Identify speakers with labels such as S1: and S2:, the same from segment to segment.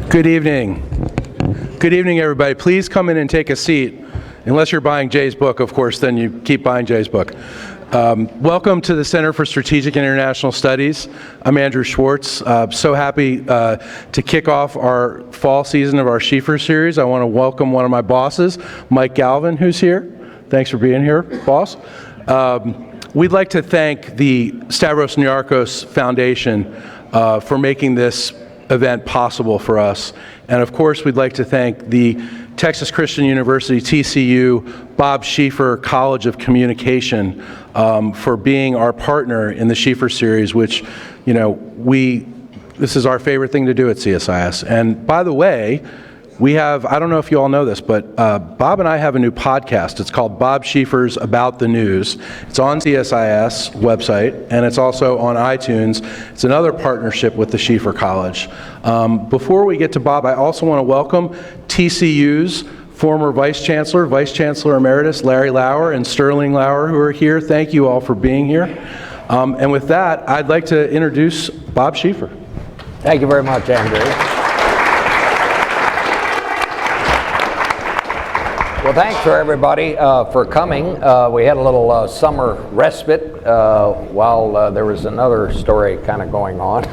S1: Good evening. Good evening, everybody. Please come in and take a seat. Unless you're buying Jay's book, of course, then you keep buying Jay's book. Welcome to the Center for Strategic and International Studies. I'm Andrew Schwartz. So happy to kick off our fall season of our Schieffer series. I want to welcome one of my bosses, Mike Galvin, who's here. Thanks for being here, boss. We'd like to thank the Stavros Niarchos Foundation for making this event possible for us. And of course, we'd like to thank the Texas Christian University, TCU, Bob Schieffer College of Communication for being our partner in the Schieffer series, which, you know, this is our favorite thing to do at CSIS. And by the way, we have, I don't know if you all know this, but Bob and I have a new podcast. It's called Bob Schieffer's About the News. It's on CSIS website, and it's also on iTunes. It's another partnership with the Schieffer College. Before we get to Bob, I also want to welcome TCU's former Vice Chancellor Emeritus Larry Lauer and Sterling Lauer, who are here. Thank you all for being here. And with that, I'd like to introduce Bob Schieffer.
S2: Thank you very much, Andrew. Well, thanks for everybody for coming. We had a little summer respite while there was another story kind of going on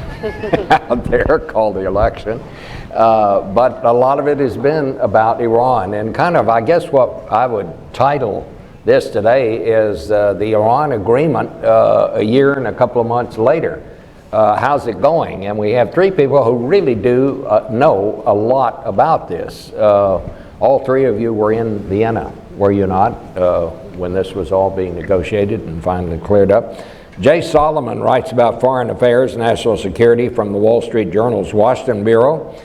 S2: out there called the election. But a lot of it has been about Iran, and kind of, I guess what I would title this today is the Iran agreement a year and a couple of months later. How's it going? And we have three people who really do know a lot about this. All three of you were in Vienna, were you not, when this was all being negotiated and finally cleared up? Jay Solomon writes about foreign affairs, national security from the Wall Street Journal's Washington Bureau.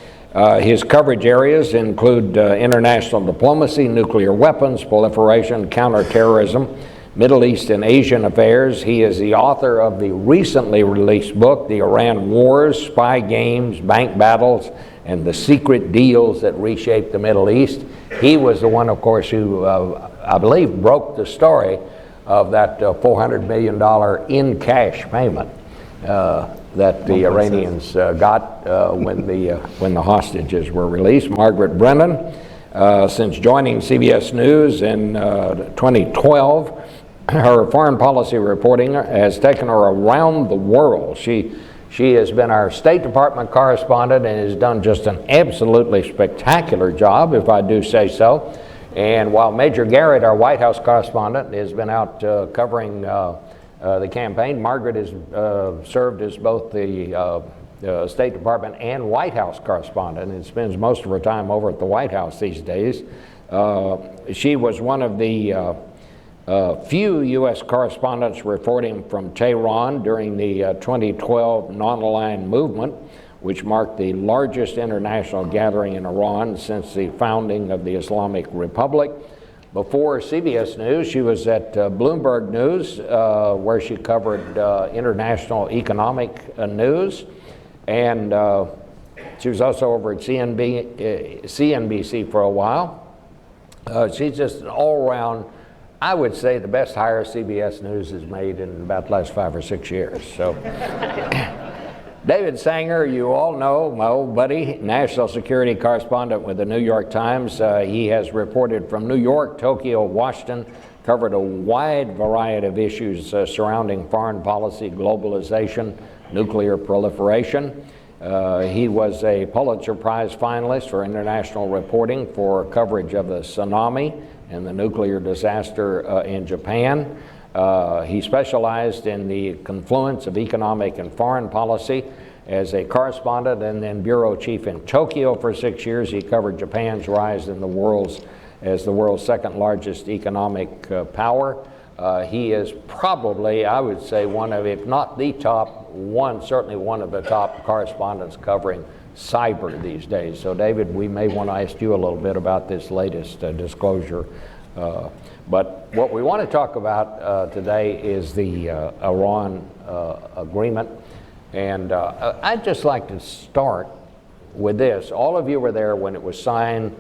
S2: His coverage areas include international diplomacy, nuclear weapons, proliferation, counterterrorism, Middle East and Asian affairs. He is the author of the recently released book, The Iran Wars, Spy Games, Bank Battles, and the Secret Deals That Reshaped the Middle East. He was the one, of course, who I believe broke the story of that $400 million in cash payment that the Iranians got when the hostages were released. Margaret Brennan, since joining CBS News in 2012, her foreign policy reporting has taken her around the world. She has been our State Department correspondent and has done just an absolutely spectacular job, if I do say so. And while Major Garrett, our White House correspondent, has been out covering the campaign, Margaret has served as both the State Department and White House correspondent and spends most of her time over at the White House these days. She was one of the few U.S. correspondents reporting from Tehran during the 2012 non-aligned movement, which marked the largest international gathering in Iran since the founding of the Islamic Republic. Before CBS News, she was at Bloomberg News, where she covered international economic news, and she was also over at CNBC for a while. She's just an all-around, I would say, the best hire CBS News has made in about the last 5 or 6 years. So, David Sanger, you all know, my old buddy, national security correspondent with the New York Times. He has reported from New York, Tokyo, Washington, covered a wide variety of issues surrounding foreign policy, globalization, nuclear proliferation. He was a Pulitzer Prize finalist for international reporting for coverage of the tsunami and the nuclear disaster in Japan. He specialized in the confluence of economic and foreign policy as a correspondent and then bureau chief in Tokyo for 6 years. He covered Japan's rise in the world's second largest economic power. He is probably, I would say, one of, if not the top one, certainly one of the top correspondents covering cyber these days. So David, we may want to ask you a little bit about this latest disclosure. But what we want to talk about today is the Iran agreement. And I'd just like to start with this. All of you were there when it was signed.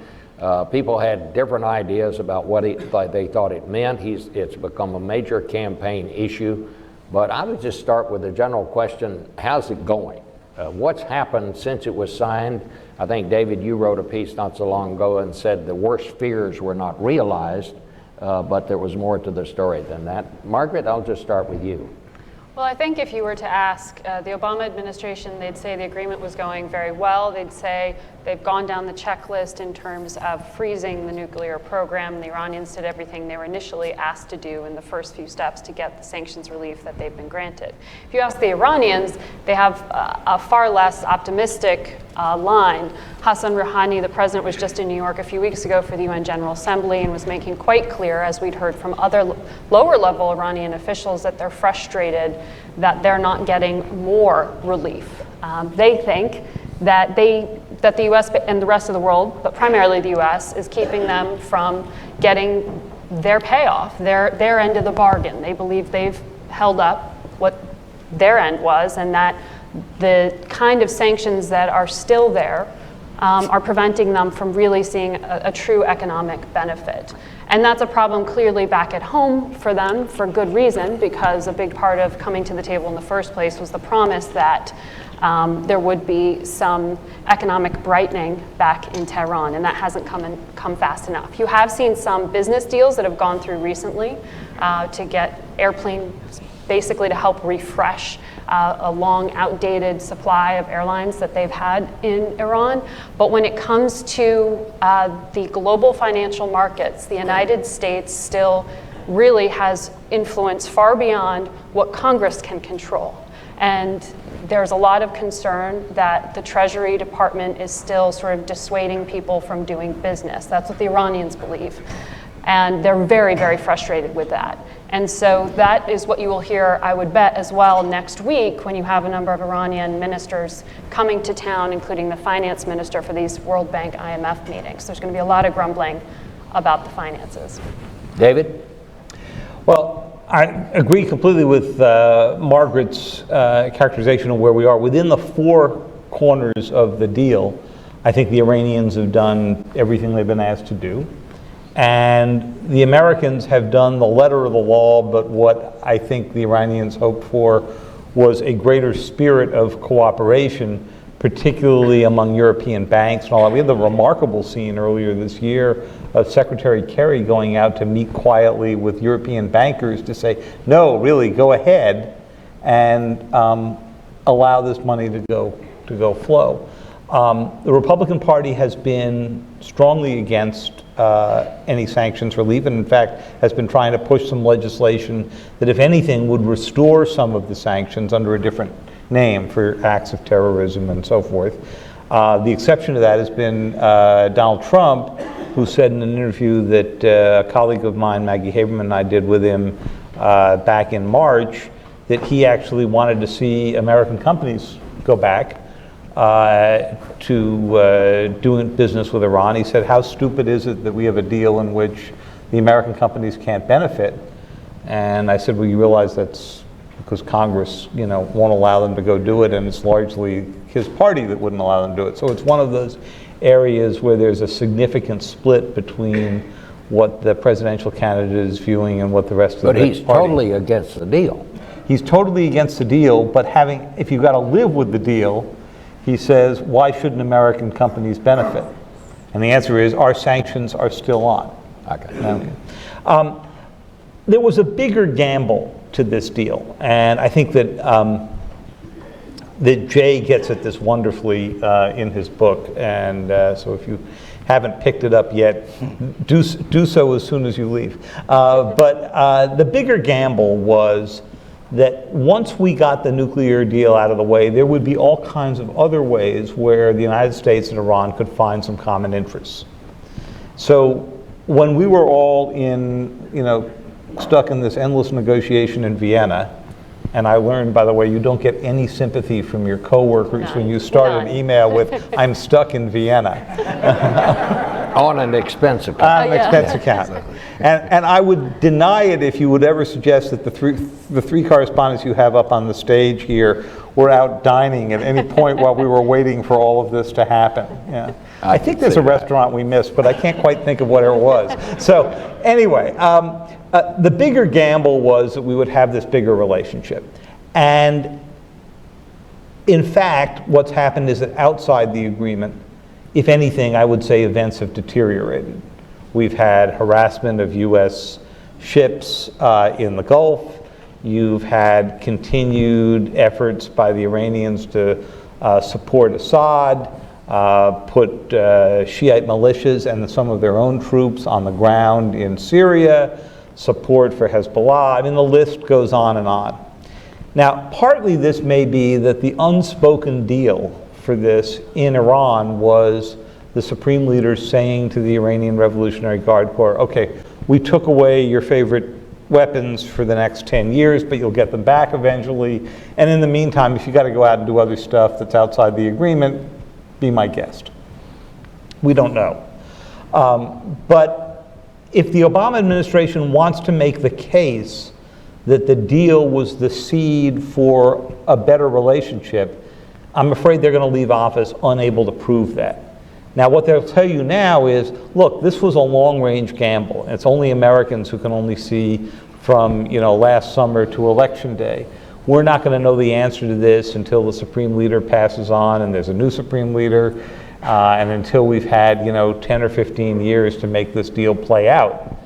S2: People had different ideas about what they thought it meant. It's become a major campaign issue. But I would just start with the general question, how's it going? What's happened since it was signed? I think, David, you wrote a piece not so long ago and said the worst fears were not realized, but there was more to the story than that. Margaret, I'll just start with you.
S3: Well, I think if you were to ask the Obama administration, they'd say the agreement was going very well. They'd say they've gone down the checklist in terms of freezing the nuclear program. The Iranians did everything they were initially asked to do in the first few steps to get the sanctions relief that they've been granted. If you ask the Iranians, they have a far less optimistic line. Hassan Rouhani, the president, was just in New York a few weeks ago for the UN General Assembly and was making quite clear, as we'd heard from other lower-level Iranian officials, that they're frustrated that they're not getting more relief. They think that the U.S. and the rest of the world, but primarily the U.S., is keeping them from getting their payoff, their end of the bargain. They believe they've held up what their end was, and that the kind of sanctions that are still there are preventing them from really seeing a true economic benefit. And that's a problem clearly back at home for them, for good reason, because a big part of coming to the table in the first place was the promise that there would be some economic brightening back in Tehran, and that hasn't come fast enough. You have seen some business deals that have gone through recently to get airplanes, basically to help refresh a long outdated supply of airlines that they've had in Iran. But when it comes to the global financial markets, the United States still really has influence far beyond what Congress can control. And there's a lot of concern that the Treasury Department is still sort of dissuading people from doing business. That's what the Iranians believe. And they're very, very frustrated with that. And so that is what you will hear, I would bet, as well next week when you have a number of Iranian ministers coming to town, including the finance minister, for these World Bank IMF meetings. There's going to be a lot of grumbling about the finances.
S2: David?
S4: Well, I agree completely with Margaret's characterization of where we are. Within the four corners of the deal, I think the Iranians have done everything they've been asked to do. And the Americans have done the letter of the law, but what I think the Iranians hoped for was a greater spirit of cooperation, particularly among European banks and all that. We had the remarkable scene earlier this year of Secretary Kerry going out to meet quietly with European bankers to say, no, really, go ahead and allow this money to go flow. The Republican Party has been strongly against any sanctions relief, and in fact has been trying to push some legislation that, if anything, would restore some of the sanctions under a different name for acts of terrorism and so forth. The exception to that has been Donald Trump, who said in an interview that a colleague of mine, Maggie Haberman, and I did with him back in March, that he actually wanted to see American companies go back to doing business with Iran. He said, how stupid is it that we have a deal in which the American companies can't benefit? And I said, well, you realize that's because Congress, won't allow them to go do it, and it's largely his party that wouldn't allow them to do it. So it's one of those areas where there's a significant split between what the presidential candidate is viewing and what the rest of the party.
S2: But he's totally against the deal.
S4: He's totally against the deal, but if you've got to live with the deal, he says, why shouldn't American companies benefit? And the answer is, our sanctions are still on. Okay. There was a bigger gamble to this deal, and I think that that Jay gets at this wonderfully in his book, and so if you haven't picked it up yet, do so as soon as you leave. But the bigger gamble was that once we got the nuclear deal out of the way, there would be all kinds of other ways where the United States and Iran could find some common interests. So when we were all stuck in this endless negotiation in Vienna, and I learned, by the way, you don't get any sympathy from your coworkers when you start an email with, I'm stuck in Vienna.
S2: On an expense account.
S4: On an expense account. And I would deny it if you would ever suggest that the three correspondents you have up on the stage here were out dining at any point while we were waiting for all of this to happen. Yeah. I think there's a restaurant we missed, but I can't quite think of what it was. So anyway, the bigger gamble was that we would have this bigger relationship. And In fact, what's happened is that outside the agreement, if anything, I would say events have deteriorated. We've had harassment of U.S. ships in the Gulf. You've had continued efforts by the Iranians to support Assad, put Shiite militias and some of their own troops on the ground in Syria, support for Hezbollah. I mean, the list goes on and on. Now, partly this may be that the unspoken deal for this in Iran was the supreme leader saying to the Iranian Revolutionary Guard Corps, okay, we took away your favorite weapons for the next 10 years, but you'll get them back eventually. And in the meantime, if you got to go out and do other stuff that's outside the agreement, be my guest. We don't know. But if the Obama administration wants to make the case that the deal was the seed for a better relationship, I'm afraid they're going to leave office unable to prove that. Now, what they'll tell you now is, look, this was a long-range gamble. It's only Americans who can only see from, last summer to Election Day. We're not going to know the answer to this until the Supreme Leader passes on and there's a new Supreme Leader, and until we've had, 10 or 15 years to make this deal play out.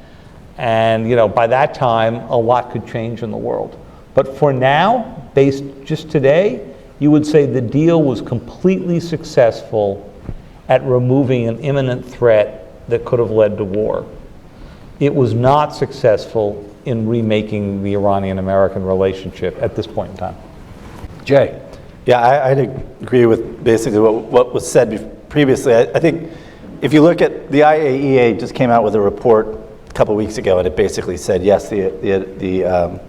S4: And, by that time, a lot could change in the world. But for now, based just today, you would say the deal was completely successful at removing an imminent threat that could have led to war. It was not successful in remaking the Iranian-American relationship at this point in time.
S2: Jay.
S5: Yeah, I'd agree with basically what was said previously. I think if you look at the IAEA just came out with a report a couple weeks ago, and it basically said, yes, the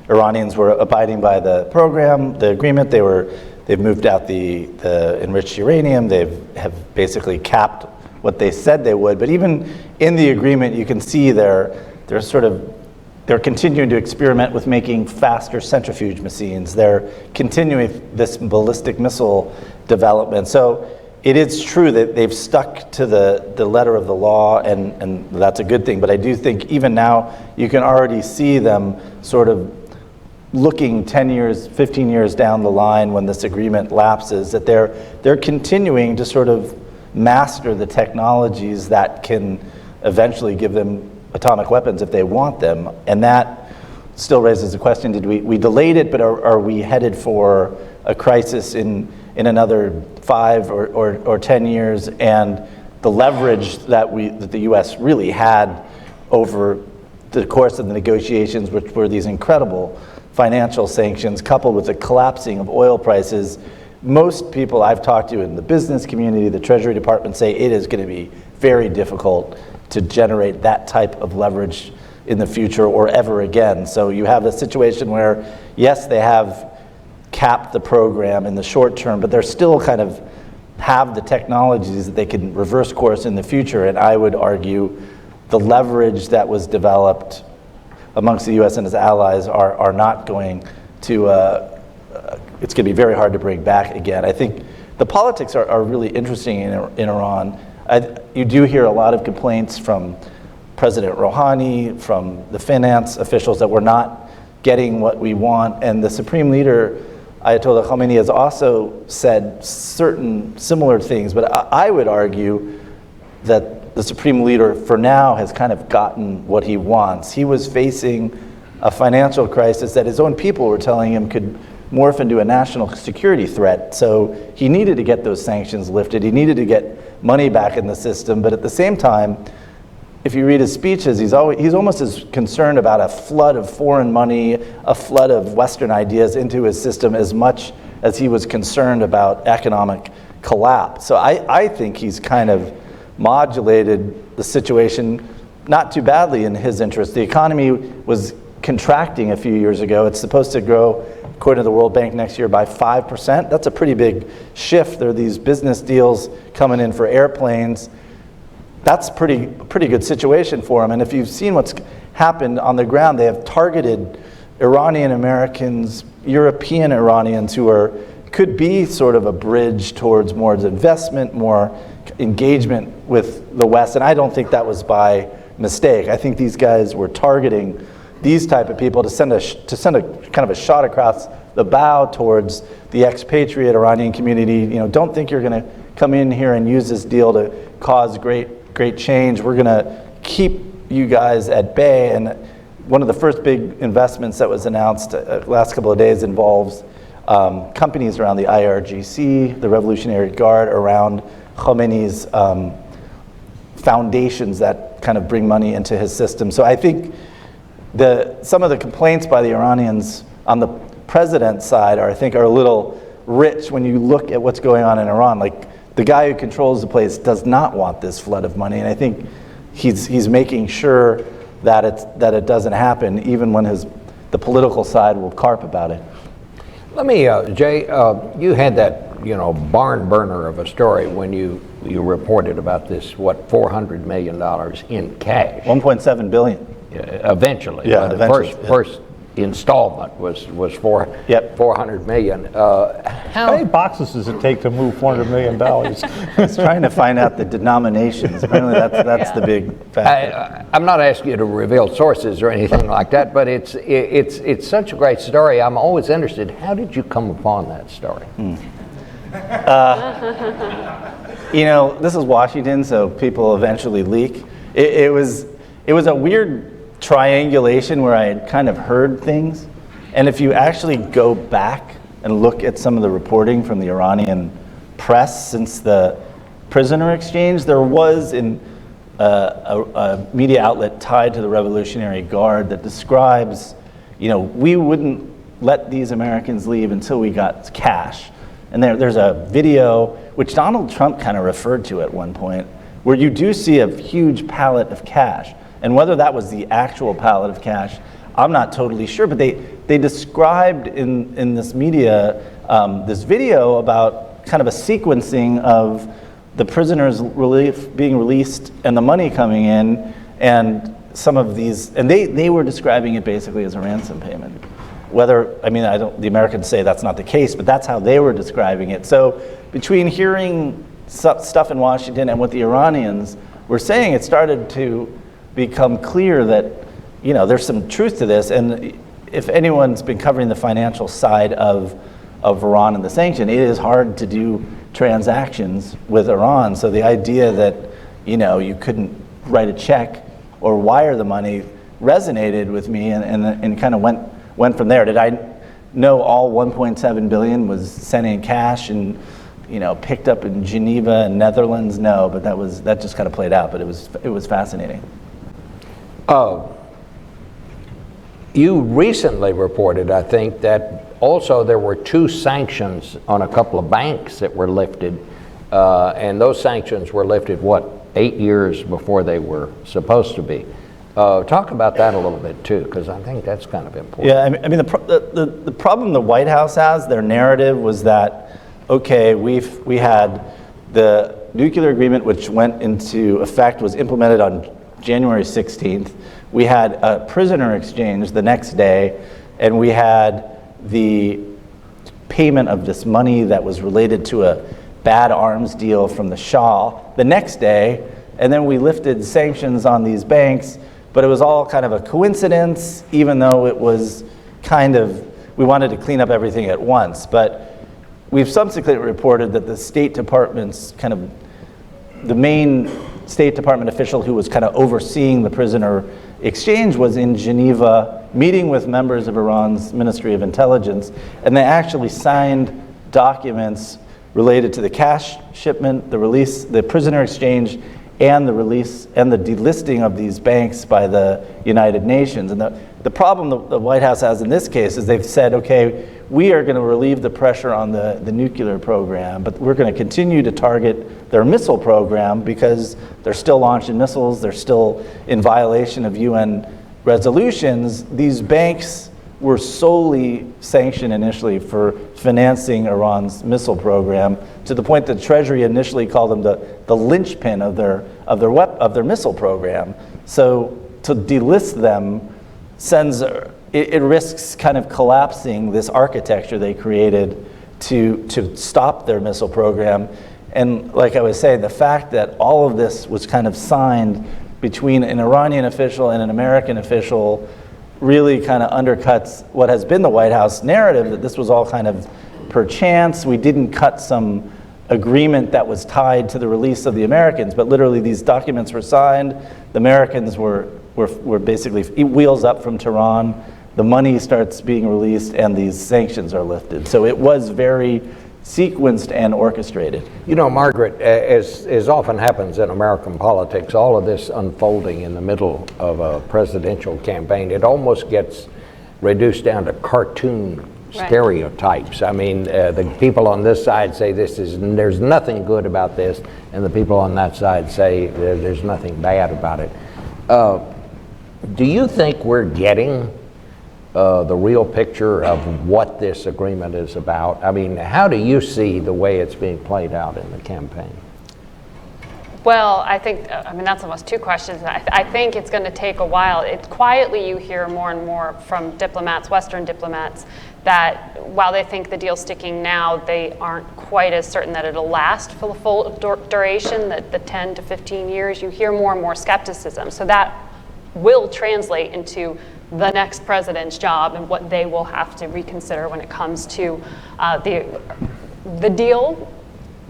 S5: Iranians were abiding by the program, the agreement. They've moved out the enriched uranium. Have basically capped what they said they would. But even in the agreement, you can see they're continuing to experiment with making faster centrifuge machines. They're continuing this ballistic missile development. So it is true that they've stuck to the letter of the law, and that's a good thing. But I do think even now you can already see them sort of looking 10 years, 15 years down the line when this agreement lapses, that they're continuing to sort of master the technologies that can eventually give them atomic weapons if they want them. And that still raises the question, did we delayed it, but are we headed for a crisis in another 5 or 10 years? And the leverage that the US really had over the course of the negotiations, which were these incredible financial sanctions coupled with the collapsing of oil prices, most people I've talked to in the business community, the Treasury Department, say it is going to be very difficult to generate that type of leverage in the future or ever again. So you have a situation where, yes, they have capped the program in the short term, but they're still kind of have the technologies that they can reverse course in the future. And I would argue the leverage that was developed amongst the U.S. and its allies are not going to, it's going to be very hard to bring back again. I think the politics are really interesting in Iran. You do hear a lot of complaints from President Rouhani, from the finance officials that we're not getting what we want. And the Supreme Leader, Ayatollah Khamenei, has also said certain similar things. But I would argue that the Supreme Leader, for now, has kind of gotten what he wants. He was facing a financial crisis that his own people were telling him could morph into a national security threat. So he needed to get those sanctions lifted. He needed to get money back in the system. But at the same time, if you read his speeches, he's almost as concerned about a flood of foreign money, a flood of Western ideas into his system as much as he was concerned about economic collapse. So I think he's kind of modulated the situation not too badly in his interest. The economy was contracting a few years ago. It's supposed to grow, according to the World Bank, next year by 5%. That's a pretty big shift. There are these business deals coming in for airplanes. That's a pretty good situation for them. And if you've seen what's happened on the ground, they have targeted Iranian Americans, European Iranians who could be sort of a bridge towards more investment, more engagement with the West. And I don't think that was by mistake. I think these guys were targeting these type of people to send a kind of a shot across the bow towards the expatriate Iranian community. Don't think you're going to come in here and use this deal to cause great change. We're going to keep you guys at bay. And one of the first big investments that was announced last couple of days involves companies around the IRGC, the Revolutionary Guard, around Khomeini's foundations that kind of bring money into his system. So I think some of the complaints by the Iranians on the president's side are a little rich when you look at what's going on in Iran. Like, the guy who controls the place does not want this flood of money, and I think he's making sure that it doesn't happen, even when the political side will carp about it.
S2: Let me, Jay, you had that, barn burner of a story when you reported about this, $400 million in cash.
S5: 1.7 billion.
S2: Eventually.
S5: Yeah,
S2: The first installment was
S5: Yep.
S2: 400 million.
S4: How many boxes does it take to move $400 million?
S5: I was trying to find out the denominations. Apparently that's the big factor.
S2: I'm not asking you to reveal sources or anything like that, but it's such a great story. I'm always interested. How did you come upon that story?
S5: This is Washington, so people eventually leak. It was a weird triangulation where I had kind of heard things. And if you actually go back and look at some of the reporting from the Iranian press since the prisoner exchange, there was a media outlet tied to the Revolutionary Guard that describes, we wouldn't let these Americans leave until we got cash. And there's a video, which Donald Trump kind of referred to at one point, where you do see a huge pallet of cash. And whether that was the actual pallet of cash, I'm not totally sure, but they described in this media, this video about kind of a sequencing of the prisoners being released and the money coming in, and some of these, and they were describing it basically as a ransom payment. The Americans say that's not the case, but that's how they were describing it. So between hearing stuff in Washington and what the Iranians were saying, it started to become clear that, there's some truth to this. And if anyone's been covering the financial side of Iran and the sanction, it is hard to do transactions with Iran. So the idea that, you couldn't write a check or wire the money resonated with me, and kind of went from there. Did I know all 1.7 billion was sent in cash and picked up in Geneva and Netherlands? No, but that just kind of played out. But it was fascinating.
S2: You recently reported, I think, that also there were 2 sanctions on a couple of banks that were lifted, and those sanctions were lifted, 8 years before they were supposed to be. Talk about that a little bit too, because I think that's kind of important.
S5: Yeah, the problem the White House has, their narrative was that, okay, we had the nuclear agreement, which went into effect, was implemented on January 16th. We had a prisoner exchange the next day, and we had the payment of this money that was related to a bad arms deal from the Shah the next day, and then we lifted sanctions on these banks, but it was all kind of a coincidence, even though it was we wanted to clean up everything at once. But we've subsequently reported that the State Department's the main State Department official who was kind of overseeing the prisoner exchange was in Geneva, meeting with members of Iran's Ministry of Intelligence, and they actually signed documents related to the cash shipment, the release, the prisoner exchange, and the release and the delisting of these banks by the United Nations. And the problem the White House has in this case is they've said, okay, we are going to relieve the pressure on the nuclear program, but we're going to continue to target their missile program because they're still launching missiles, they're still in violation of UN resolutions. These banks were solely sanctioned initially for financing Iran's missile program, to the point that Treasury initially called them the linchpin of their missile program. So to delist them it risks kind of collapsing this architecture they created to stop their missile program. And like I was saying, the fact that all of this was kind of signed between an Iranian official and an American official, really kind of undercuts what has been the White House narrative, that this was all kind of per chance. We didn't cut some agreement that was tied to the release of the Americans, but literally these documents were signed. The Americans were basically wheels up from Tehran. The money starts being released and these sanctions are lifted. So it was very sequenced and orchestrated.
S2: You know, Margaret, as often happens in American politics, all of this unfolding in the middle of a presidential campaign, it almost gets reduced down to cartoon stereotypes. I mean, the people on this side say there's nothing good about this, and the people on that side say there's nothing bad about it. Do you think we're getting the real picture of what this agreement is about? I mean, how do you see the way it's being played out in the campaign?
S3: Well, I think, that's almost two questions. I think it's going to take a while. Quietly, you hear more and more from diplomats, Western diplomats, that while they think the deal's sticking now, they aren't quite as certain that it'll last for the full duration, the 10 to 15 years. You hear more and more skepticism. So that will translate into the next president's job and what they will have to reconsider when it comes to the deal,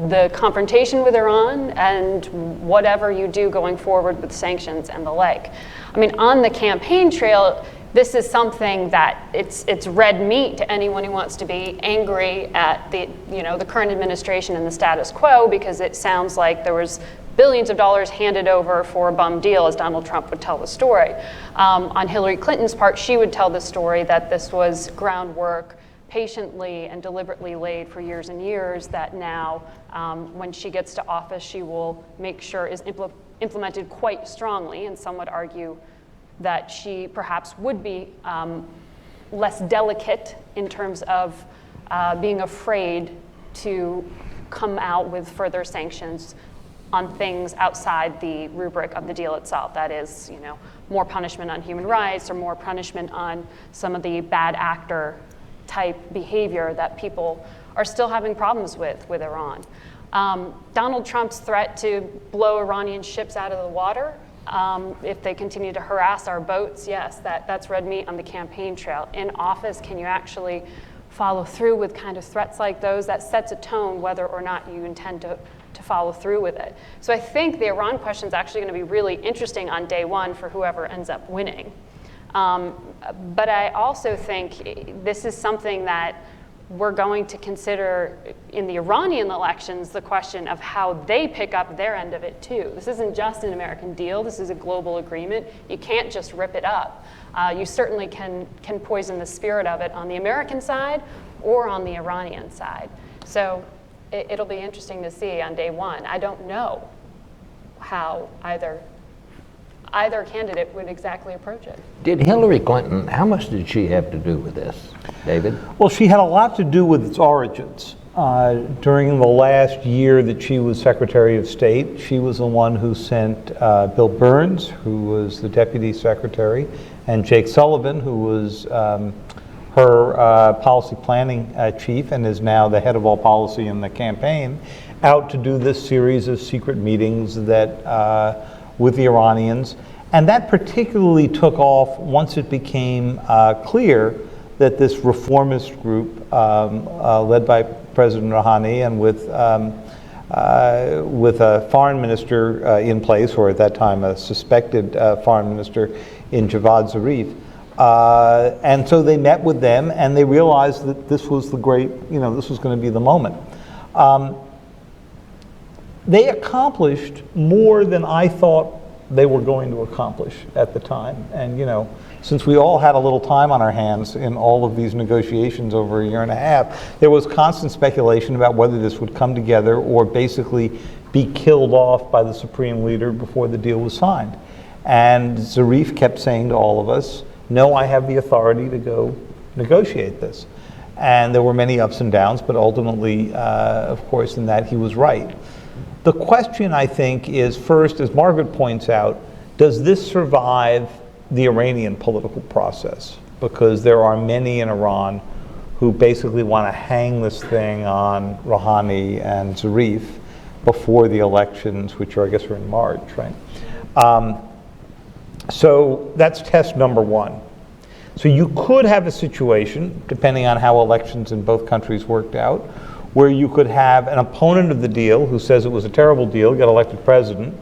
S3: the confrontation with Iran, and whatever you do going forward with sanctions and the like. I mean, on the campaign trail, this is something that it's red meat to anyone who wants to be angry at the current administration and the status quo, because it sounds like there was billions of dollars handed over for a bum deal, as Donald Trump would tell the story. On Hillary Clinton's part, she would tell the story that this was groundwork patiently and deliberately laid for years and years, that now when she gets to office, she will make sure is implemented quite strongly, and some would argue that she perhaps would be less delicate in terms of being afraid to come out with further sanctions on things outside the rubric of the deal itself. That is, more punishment on human rights or more punishment on some of the bad actor type behavior that people are still having problems with Iran. Donald Trump's threat to blow Iranian ships out of the water, if they continue to harass our boats, yes, that's red meat on the campaign trail. In office, can you actually follow through with kind of threats like those? That sets a tone whether or not you intend to follow through with it. So I think the Iran question is actually going to be really interesting on day one for whoever ends up winning. But I also think this is something that we're going to consider in the Iranian elections, the question of how they pick up their end of it too. This isn't just an American deal, this is a global agreement. You can't just rip it up. You certainly can poison the spirit of it on the American side or on the Iranian side. So it'll be interesting to see on day one. I don't know how either candidate would exactly approach it.
S2: Did Hillary Clinton, how much did she have to do with this, David?
S4: Well, she had a lot to do with its origins. During the last year that she was Secretary of State, she was the one who sent Bill Burns, who was the Deputy Secretary, and Jake Sullivan, who was her policy planning chief and is now the head of all policy in the campaign, out to do this series of secret meetings that with the Iranians. And that particularly took off once it became clear that this reformist group, led by President Rouhani and with a foreign minister in place, or at that time a suspected foreign minister in Javad Zarif. And so they met with them and they realized that this was the great, this was going to be the moment. They accomplished more than I thought they were going to accomplish at the time. And since we all had a little time on our hands in all of these negotiations over a year and a half, there was constant speculation about whether this would come together or basically be killed off by the supreme leader before the deal was signed. And Zarif kept saying to all of us, no, I have the authority to go negotiate this. And there were many ups and downs, but ultimately, of course, in that he was right. The question, I think, is first, as Margaret points out, does this survive the Iranian political process? Because there are many in Iran who basically want to hang this thing on Rouhani and Zarif before the elections, which I guess are in March, right? So that's test number one. So you could have a situation, depending on how elections in both countries worked out, where you could have an opponent of the deal who says it was a terrible deal, get elected president,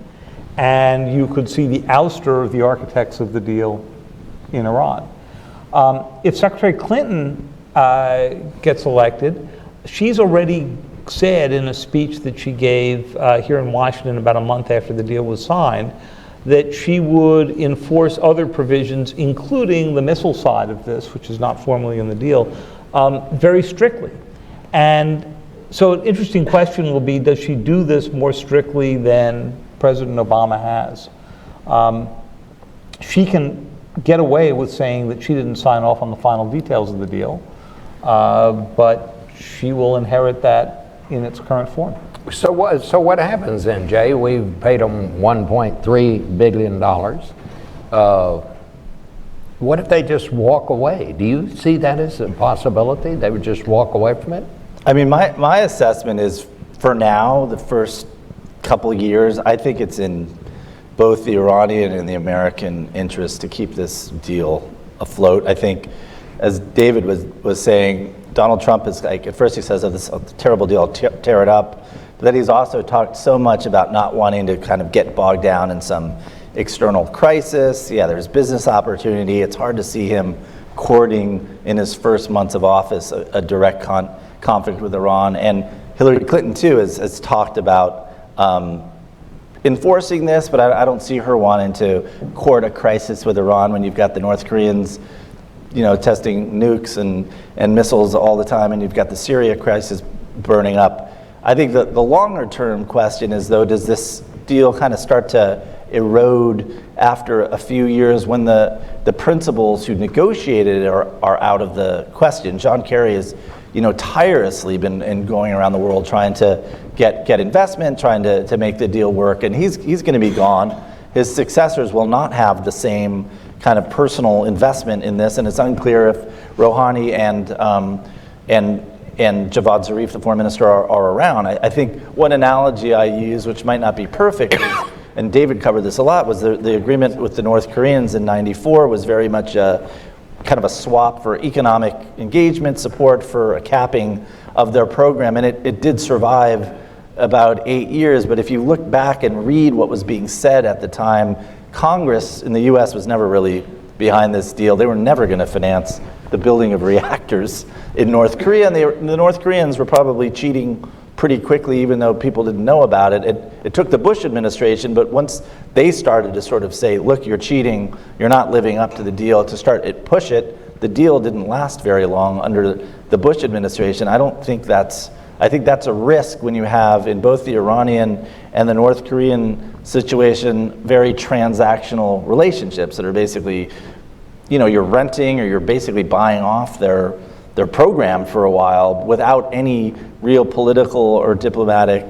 S4: and you could see the ouster of the architects of the deal in Iran. If Secretary Clinton gets elected, she's already said in a speech that she gave here in Washington about a month after the deal was signed that she would enforce other provisions, including the missile side of this, which is not formally in the deal, very strictly. And so an interesting question will be, does she do this more strictly than President Obama has? She can get away with saying that she didn't sign off on the final details of the deal, but she will inherit that in its current form.
S2: So what happens then, Jay? We've paid them $1.3 billion. What if they just walk away? Do you see that as a possibility? They would just walk away from it?
S5: I mean, my assessment is, for now, the first couple of years, I think it's in both the Iranian and the American interest to keep this deal afloat. I think, as David was saying, Donald Trump is like, at first he says, oh, this is a terrible deal, I'll tear it up. But then he's also talked so much about not wanting to kind of get bogged down in some external crisis. Yeah, there's business opportunity. It's hard to see him courting in his first months of office a direct conflict with Iran. And Hillary Clinton, too, has talked about enforcing this, but I don't see her wanting to court a crisis with Iran when you've got the North Koreans, testing nukes and missiles all the time, and you've got the Syria crisis burning up. I think that the longer term question is, though, does this deal kind of start to erode after a few years when the principals who negotiated it are out of the question? John Kerry has tirelessly been going around the world trying to get investment, trying to make the deal work, and he's going to be gone. His successors will not have the same kind of personal investment in this, and it's unclear if Rouhani and Javad Zarif, the foreign minister, are around. I think one analogy I use, which might not be perfect, and David covered this a lot, was the agreement with the North Koreans in '94 was very much a kind of a swap for economic engagement, support for a capping of their program, and it did survive about 8 years. But if you look back and read what was being said at the time, Congress in the US was never really behind this deal. They were never going to finance the building of reactors in North Korea, and the North Koreans were probably cheating pretty quickly, even though people didn't know about it. It took the Bush administration, but once they started to sort of say, look, you're cheating, you're not living up to the deal, to push it, the deal didn't last very long under the Bush administration. I think that's a risk when you have, in both the Iranian and the North Korean situation, very transactional relationships that are basically, you're renting or you're basically buying off their program for a while without any real political or diplomatic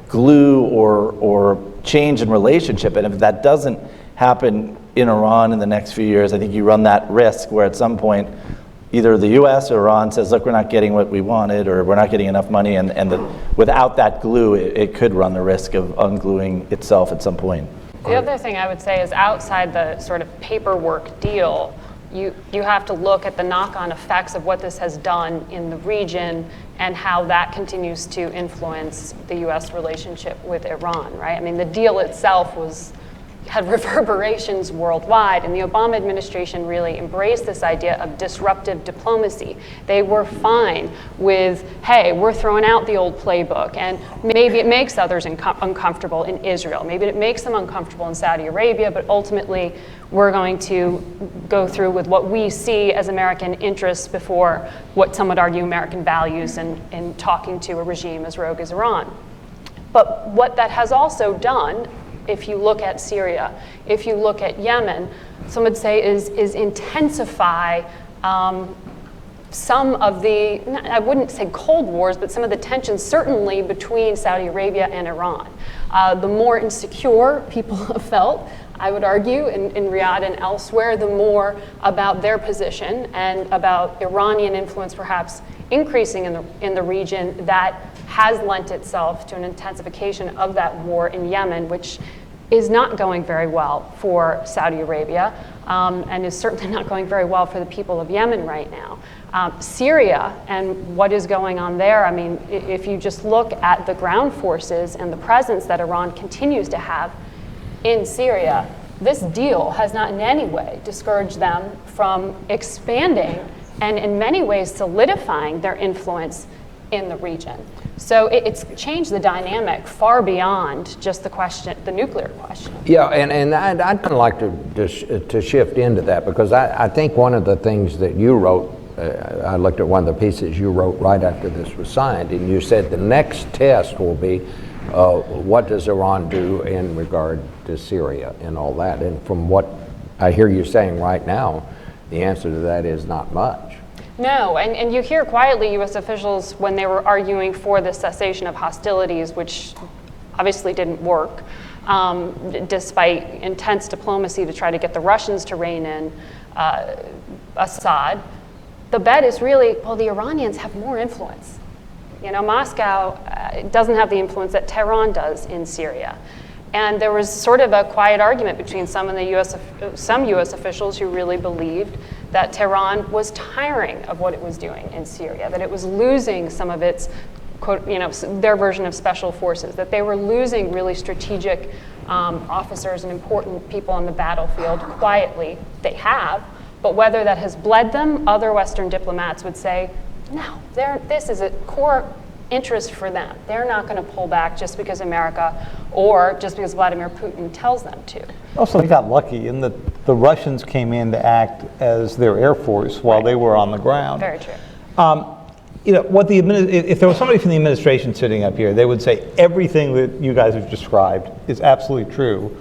S5: glue or change in relationship. And if that doesn't happen in Iran in the next few years, I think you run that risk where at some point either the US or Iran says, look, we're not getting what we wanted, or we're not getting enough money, and without that glue, it could run the risk of ungluing itself at some point.
S3: The other thing I would say is, outside the sort of paperwork deal, you have to look at the knock-on effects of what this has done in the region and how that continues to influence the US relationship with Iran, right? I mean, the deal itself had reverberations worldwide, and the Obama administration really embraced this idea of disruptive diplomacy. They were fine with, hey, we're throwing out the old playbook, and maybe it makes others uncomfortable in Israel, maybe it makes them uncomfortable in Saudi Arabia, but ultimately we're going to go through with what we see as American interests before what some would argue American values in talking to a regime as rogue as Iran. But what that has also done, if you look at Syria, if you look at Yemen, some would say is intensify some of the, I wouldn't say cold wars, but some of the tensions certainly between Saudi Arabia and Iran. The more insecure people have felt, I would argue, in Riyadh and elsewhere, the more about their position and about Iranian influence perhaps increasing in the region, that has lent itself to an intensification of that war in Yemen, which is not going very well for Saudi Arabia, and is certainly not going very well for the people of Yemen right now. Syria and what is going on there, I mean, if you just look at the ground forces and the presence that Iran continues to have in Syria, this deal has not in any way discouraged them from expanding and in many ways solidifying their influence in the region. So it's changed the dynamic far beyond just the nuclear question.
S2: Yeah, and I'd kind of like to shift into that, because I think one of the things that you wrote, I looked at one of the pieces you wrote right after this was signed, and you said the next test will be what does Iran do in regard to Syria and all that. And from what I hear you saying right now, the answer to that is not much.
S3: No, and you hear quietly U.S. officials when they were arguing for the cessation of hostilities, which obviously didn't work, despite intense diplomacy to try to get the Russians to rein in Assad. The bet is really, well, the Iranians have more influence. You know, Moscow doesn't have the influence that Tehran does in Syria. And there was sort of a quiet argument between some U.S. officials who really believed that Tehran was tiring of what it was doing in Syria, that it was losing some of its, quote, you know, their version of special forces, that they were losing really strategic officers and important people on the battlefield quietly. They have, but whether that has bled them, other Western diplomats would say, no, this is a core interest for them. They're not going to pull back just because America or just because Vladimir Putin tells them to.
S4: Also, they got lucky in that the Russians came in to act as their air force while they were on the ground.
S3: Very true.
S4: You know, if there was somebody from the administration sitting up here, they would say everything that you guys have described is absolutely true,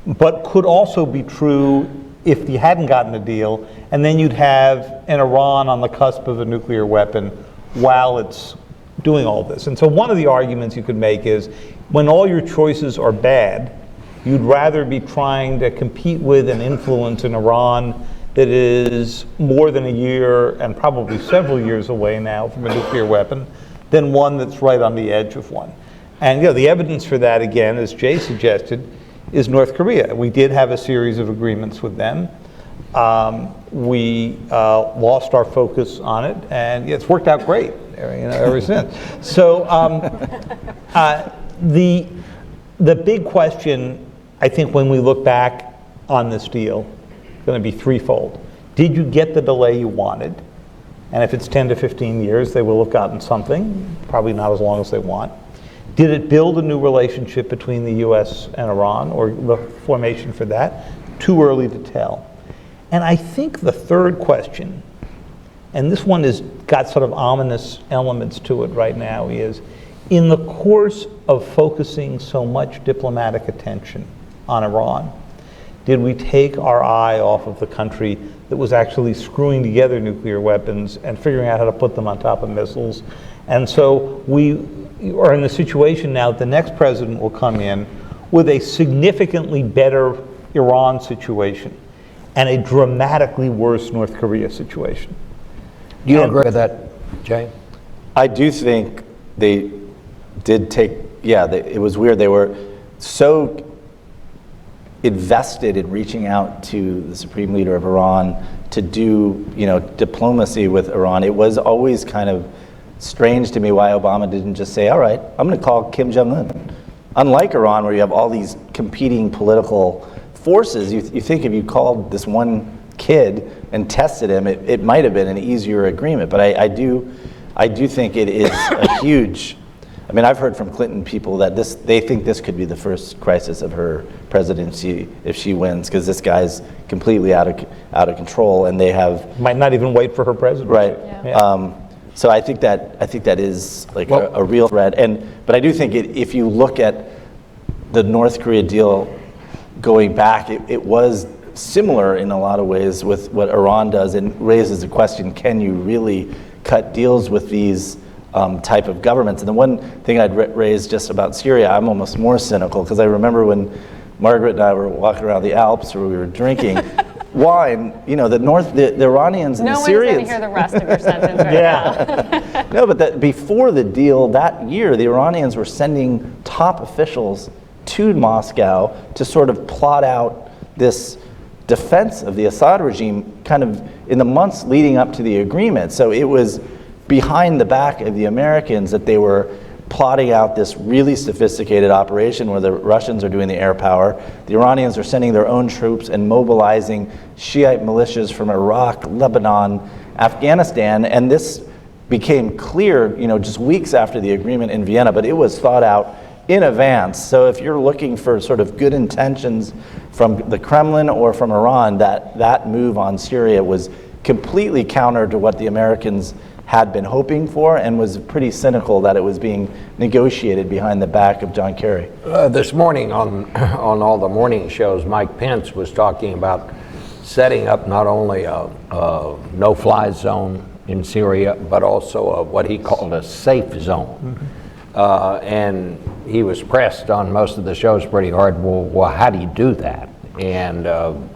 S4: but could also be true if you hadn't gotten a deal, and then you'd have an Iran on the cusp of a nuclear weapon while it's doing all this. And so one of the arguments you could make is when all your choices are bad, you'd rather be trying to compete with and influence an Iran that is more than a year and probably several years away now from a nuclear weapon than one that's right on the edge of one. And you know, the evidence for that, again, as Jay suggested, is North Korea. We did have a series of agreements with them. We lost our focus on it, and it's worked out great, you know, ever since. So the big question, I think, when we look back on this deal, is going to be threefold. Did you get the delay you wanted? And if it's 10 to 15 years, they will have gotten something, probably not as long as they want. Did it build a new relationship between the U.S. and Iran, or the formation for that? Too early to tell. And I think the third question, and this one has got sort of ominous elements to it right now, is in the course of focusing so much diplomatic attention on Iran, did we take our eye off of the country that was actually screwing together nuclear weapons and figuring out how to put them on top of missiles? And so we are in the situation now that the next president will come in with a significantly better Iran situation and a dramatically worse North Korea situation.
S2: Do you agree with that, Jay?
S5: I do think they did take, it was weird. They were so invested in reaching out to the supreme leader of Iran to do, you know, diplomacy with Iran. It was always kind of strange to me why Obama didn't just say, all right, I'm going to call Kim Jong-un. Unlike Iran, where you have all these competing political forces, you think if you called this one kid and tested him, it might have been an easier agreement. But I do think it is a huge, I mean, I've heard from Clinton people that they think this could be the first crisis of her presidency if she wins, because this guy's completely out of control, and they have
S4: might not even wait for her presidency.
S5: Right.
S3: Yeah.
S5: So I think that is like a real threat. But I do think if you look at the North Korea deal going back, it was similar in a lot of ways with what Iran does, and raises the question: can you really cut deals with these type of governments? And the one thing I'd raise just about Syria, I'm almost more cynical, because I remember when Margaret and I were walking around the Alps where we were drinking wine, you know, the Iranians and the Syrians.
S3: No one's going to hear the rest of your sentence right now.
S5: No, but before the deal that year, the Iranians were sending top officials to Moscow to sort of plot out this defense of the Assad regime kind of in the months leading up to the agreement. So it was behind the back of the Americans that they were plotting out this really sophisticated operation where the Russians are doing the air power, the Iranians are sending their own troops and mobilizing Shiite militias from Iraq, Lebanon, Afghanistan, and this became clear, just weeks after the agreement in Vienna, but it was thought out in advance. So if you're looking for sort of good intentions from the Kremlin or from Iran, that move on Syria was completely counter to what the Americans had been hoping for, and was pretty cynical that it was being negotiated behind the back of John Kerry.
S2: This morning on all the morning shows, Mike Pence was talking about setting up not only a no-fly zone in Syria, but also what he called a safe zone. And he was pressed on most of the shows pretty hard, well, how do you do that? And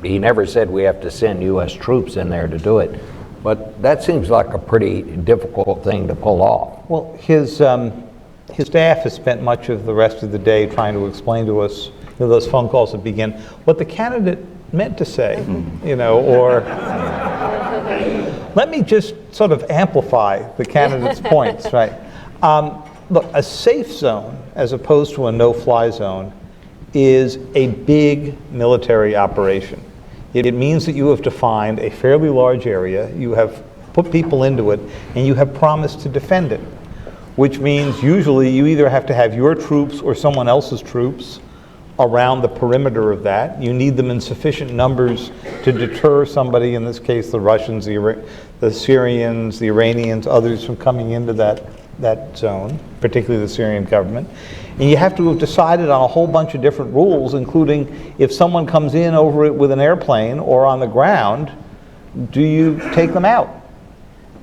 S2: he never said we have to send U.S. troops in there to do it. But that seems like a pretty difficult thing to pull off.
S4: Well, his staff has spent much of the rest of the day trying to explain to us, those phone calls that begin, what the candidate meant to say, or let me just sort of amplify the candidate's points, right? Look, a safe zone, as opposed to a no-fly zone, is a big military operation. It means that you have defined a fairly large area, you have put people into it, and you have promised to defend it, which means usually you either have to have your troops or someone else's troops around the perimeter of that. You need them in sufficient numbers to deter somebody, in this case the Russians, the Syrians, the Iranians, others from coming into that zone, particularly the Syrian government. And you have to have decided on a whole bunch of different rules, including if someone comes in over it with an airplane or on the ground, do you take them out?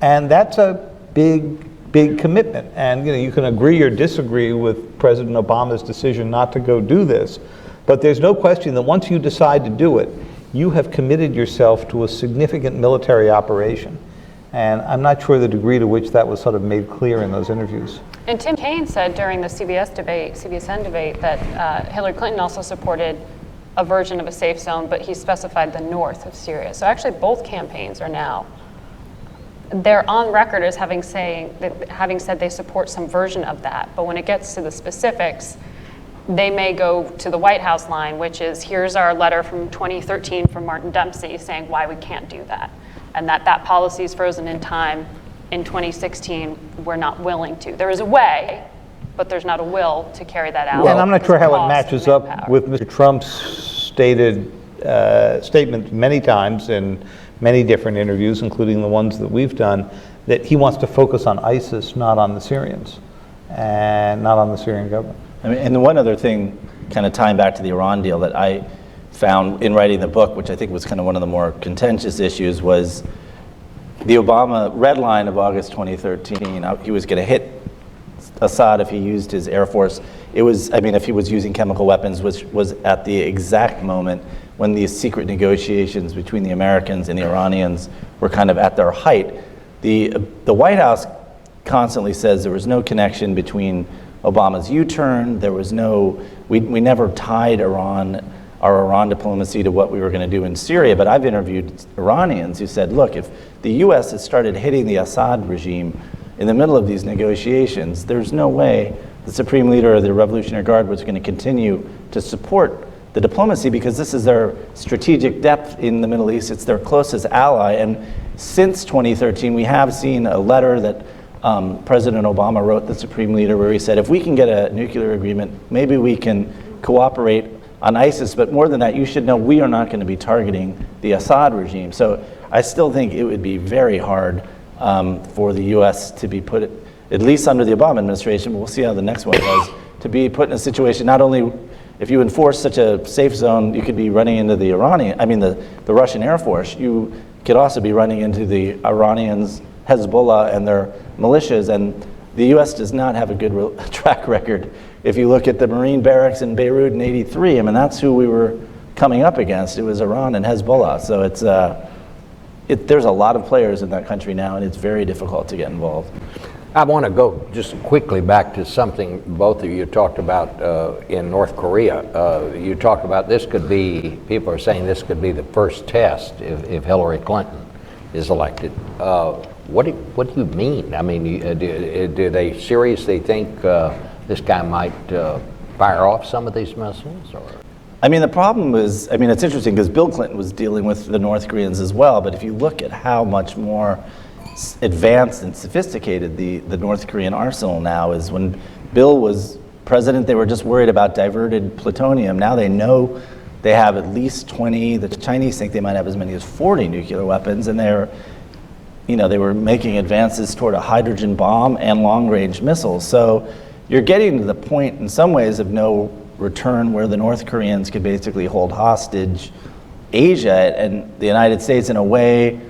S4: And that's a big commitment. And you can agree or disagree with President Obama's decision not to go do this, but there's no question that once you decide to do it, you have committed yourself to a significant military operation. And I'm not sure the degree to which that was sort of made clear in those interviews.
S3: And Tim Kaine said during the CBSN debate, that Hillary Clinton also supported a version of a safe zone, but he specified the north of Syria. So actually both campaigns are now, they're on record as having said they support some version of that. But when it gets to the specifics, they may go to the White House line, which is, here's our letter from 2013 from Martin Dempsey saying why we can't do that. And that policy is frozen in time. In 2016, we're not willing to. There is a way, but there's not a will to carry that out.
S4: And I'm not sure how it matches up with Mr. Trump's stated statement many times in many different interviews, including the ones that we've done, that he wants to focus on ISIS, not on the Syrians, and not on the Syrian government.
S5: And one other thing, kind of tying back to the Iran deal, that I found in writing the book, which I think was kind of one of the more contentious issues, was the Obama Redline of August 2013. He was going to hit Assad if he used his Air Force. If he was using chemical weapons, which was at the exact moment when these secret negotiations between the Americans and the Iranians were kind of at their height. The White House constantly says there was no connection between Obama's U-turn. There was we never tied our Iran diplomacy to what we were going to do in Syria, but I've interviewed Iranians who said, look, if the U.S. has started hitting the Assad regime in the middle of these negotiations, there's no way the Supreme Leader of the Revolutionary Guard was going to continue to support the diplomacy, because this is their strategic depth in the Middle East. It's their closest ally. And since 2013, we have seen a letter that President Obama wrote the Supreme Leader where he said, if we can get a nuclear agreement, maybe we can cooperate on ISIS, but more than that, you should know we are not going to be targeting the Assad regime. So I still think it would be very hard for the U.S. to be put, at least under the Obama administration, but we'll see how the next one goes, to be put in a situation, not only if you enforce such a safe zone, you could be running into the Russian Air Force. You could also be running into the Iranians, Hezbollah, and their militias, and the U.S. does not have a good track record. If you look at the Marine barracks in Beirut in '83, that's who we were coming up against. It was Iran and Hezbollah. So there's a lot of players in that country now, and it's very difficult to get involved.
S2: I want to go just quickly back to something both of you talked about in North Korea. You talked about this could be, people are saying this could be the first test if Hillary Clinton is elected. What do you mean? I mean, do they seriously think this guy might fire off some of these missiles? Or?
S5: I mean, the problem is, I mean, it's interesting because Bill Clinton was dealing with the North Koreans as well, but if you look at how much more advanced and sophisticated the North Korean arsenal now is, when Bill was president, they were just worried about diverted plutonium. Now they know they have at least 20, the Chinese think they might have as many as 40 nuclear weapons, and they were making advances toward a hydrogen bomb and long-range missiles. So you're getting to the point in some ways of no return where the North Koreans could basically hold hostage Asia and the United States in a way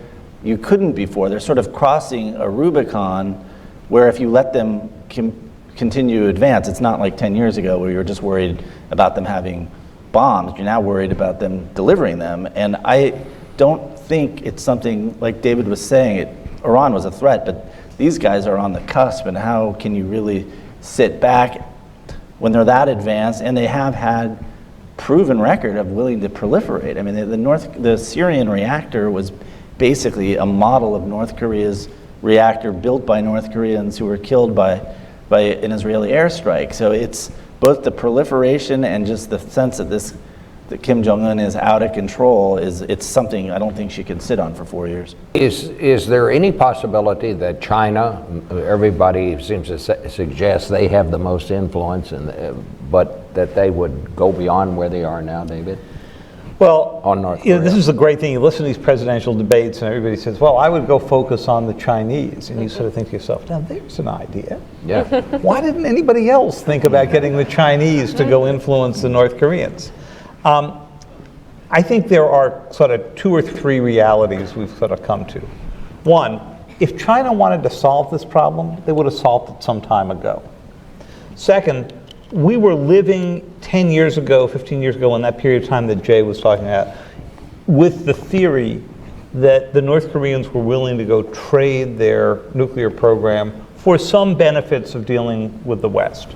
S5: you couldn't before. They're sort of crossing a Rubicon where if you let them continue to advance, it's not like 10 years ago where you were just worried about them having bombs. You're now worried about them delivering them. And I don't think it's something like David was saying, Iran was a threat, but these guys are on the cusp, and how can you really sit back when they're that advanced, and they have had proven record of willing to proliferate. I mean, the Syrian reactor was basically a model of North Korea's reactor built by North Koreans who were killed by an Israeli airstrike. So it's both the proliferation and just the sense that Kim Jong-un is out of control, it's something I don't think she can sit on for 4 years.
S2: Is there any possibility that China, everybody seems to suggest they have the most influence, but that they would go beyond where they are now, David?
S4: Well,
S2: on North Korea.
S4: This is the great thing. You listen to these presidential debates and everybody says, well, I would go focus on the Chinese. And you sort of think to yourself, now there's an idea.
S2: Yeah.
S4: Why didn't anybody else think about getting the Chinese to go influence the North Koreans? I think there are sort of 2 or 3 realities we've sort of come to. One, if China wanted to solve this problem, they would have solved it some time ago. Second, we were living 10 years ago, 15 years ago, in that period of time that Jay was talking about, with the theory that the North Koreans were willing to go trade their nuclear program for some benefits of dealing with the West.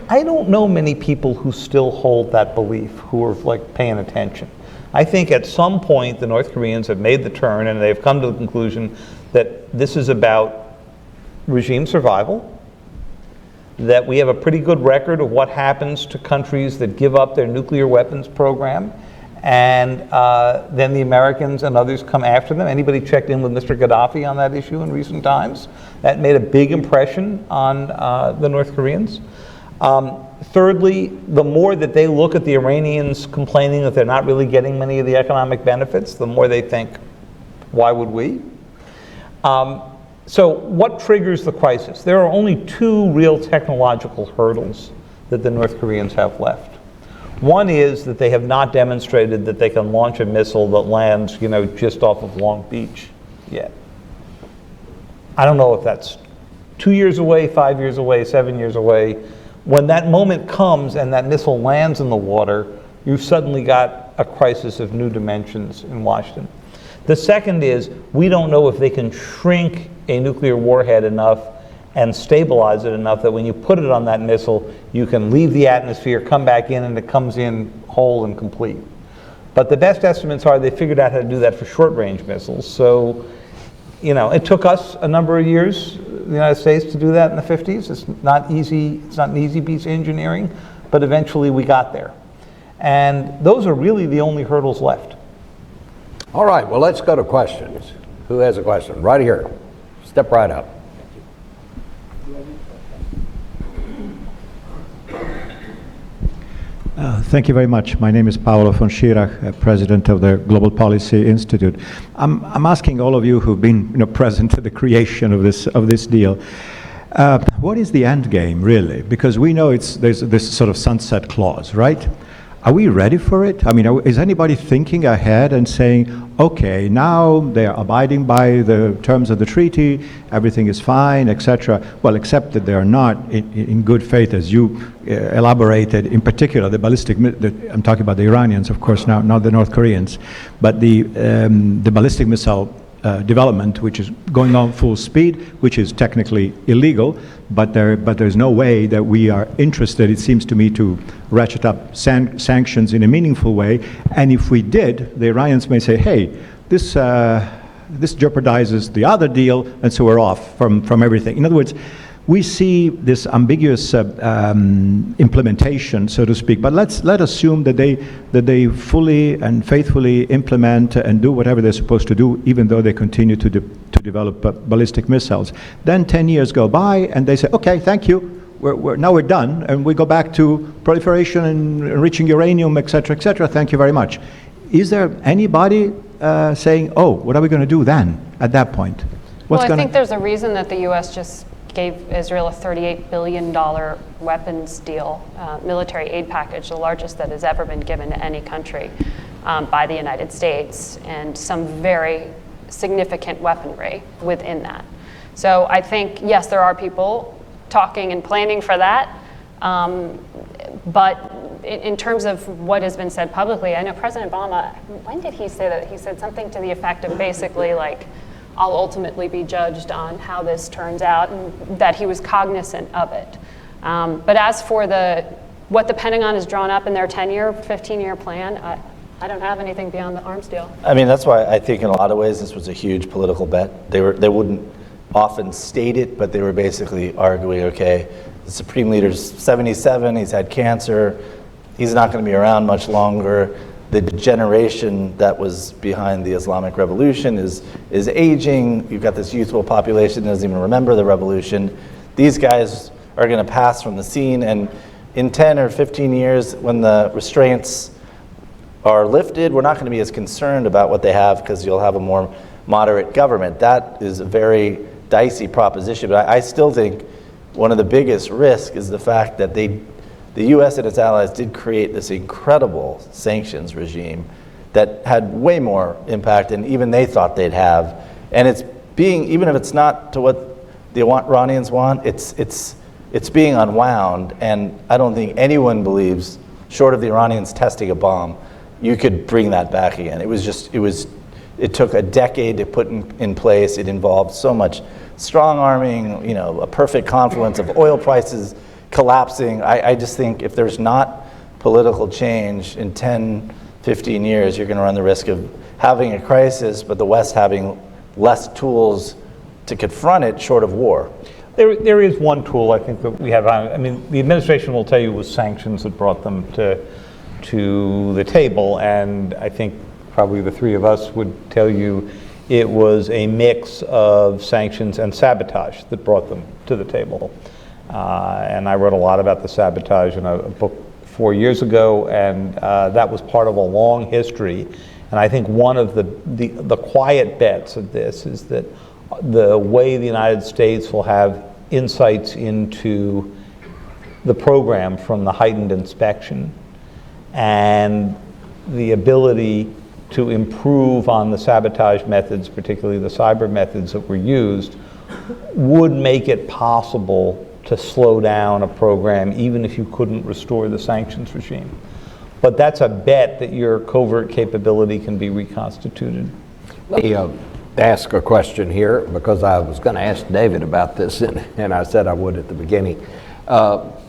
S4: I don't know many people who still hold that belief, who are like paying attention. I think at some point the North Koreans have made the turn and they've come to the conclusion that this is about regime survival, that we have a pretty good record of what happens to countries that give up their nuclear weapons program, and then the Americans and others come after them. Anybody checked in with Mr. Gaddafi on that issue in recent times? That made a big impression on the North Koreans. Thirdly, the more that they look at the Iranians complaining that they're not really getting many of the economic benefits, the more they think, why would we? So what triggers the crisis? There are only 2 real technological hurdles that the North Koreans have left. One is that they have not demonstrated that they can launch a missile that lands, just off of Long Beach yet. I don't know if that's 2 years away, 5 years away, 7 years away. When that moment comes and that missile lands in the water, you've suddenly got a crisis of new dimensions in Washington. The second is, we don't know if they can shrink a nuclear warhead enough and stabilize it enough that when you put it on that missile, you can leave the atmosphere, come back in, and it comes in whole and complete. But the best estimates are they figured out how to do that for short-range missiles. So, it took us a number of years, the United States, to do that in the 50s. It's not easy. It's not an easy piece of engineering, but eventually we got there. And those are really the only hurdles left.
S2: All right, well, let's go to questions. Who has a question? Right here. Step right up.
S6: Thank you very much. My name is Paolo von Schirach, president of the Global Policy Institute. I'm asking all of you who've been present at the creation of this deal, what is the end game, really? Because we know there's this sort of sunset clause, right? Are we ready for it? I mean, is anybody thinking ahead and saying, okay, now they're abiding by the terms of the treaty, everything is fine, etc. Well, except that they are not in good faith, as you elaborated, in particular, I'm talking about the Iranians, of course, now, not the North Koreans, but the ballistic missile development, which is going on full speed, which is technically illegal, but there's no way that we are interested, it seems to me, to ratchet up sanctions in a meaningful way. And if we did, the Iranians may say, hey, this jeopardizes the other deal, and so we're off from everything. In other words, we see this ambiguous implementation, so to speak, but let's assume that they fully and faithfully implement and do whatever they're supposed to do, even though they continue to develop ballistic missiles. Then 10 years go by, and they say, okay, thank you, now we're done, and we go back to proliferation and enriching uranium, et cetera, thank you very much. Is there anybody saying, oh, what are we going to do then, at that point?
S3: Well, I think there's a reason that the U.S. just gave Israel a $38 billion weapons deal, military aid package, the largest that has ever been given to any country by the United States, and some very significant weaponry within that. So I think, yes, there are people talking and planning for that, but in terms of what has been said publicly, I know President Obama, when did he say that? He said something to the effect of basically like, I'll ultimately be judged on how this turns out, and that he was cognizant of it. But as for what the Pentagon has drawn up in their 10-year, 15-year plan, I don't have anything beyond the arms deal.
S5: I mean, that's why I think in a lot of ways this was a huge political bet. They wouldn't often state it, but they were basically arguing, okay, the Supreme Leader's 77, he's had cancer, he's not going to be around much longer. The generation that was behind the Islamic Revolution is aging. You've got this youthful population that doesn't even remember the revolution. These guys are going to pass from the scene, and in 10 or 15 years, when the restraints are lifted, we're not going to be as concerned about what they have because you'll have a more moderate government. That is a very dicey proposition, but I still think one of the biggest risks is the fact that the U.S. and its allies did create this incredible sanctions regime that had way more impact than even they thought they'd have. And it's being, even if it's not to what the Iranians want, it's being unwound. And I don't think anyone believes, short of the Iranians testing a bomb, you could bring that back again. It took a decade to put in place. It involved so much strong arming, a perfect confluence of oil prices collapsing. I just think if there's not political change in 10, 15 years, you're going to run the risk of having a crisis, but the West having less tools to confront it short of war.
S4: There is one tool I think that we have. I mean, the administration will tell you it was sanctions that brought them to the table, and I think probably the three of us would tell you it was a mix of sanctions and sabotage that brought them to the table. And I wrote a lot about the sabotage in a book 4 years ago, and that was part of a long history. And I think one of the quiet bets of this is that the way the United States will have insights into the program from the heightened inspection and the ability to improve on the sabotage methods, particularly the cyber methods that were used, would make it possible to slow down a program even if you couldn't restore the sanctions regime. But that's a bet that your covert capability can be reconstituted.
S2: Let me ask a question here, because I was going to ask David about this, and I said I would at the beginning.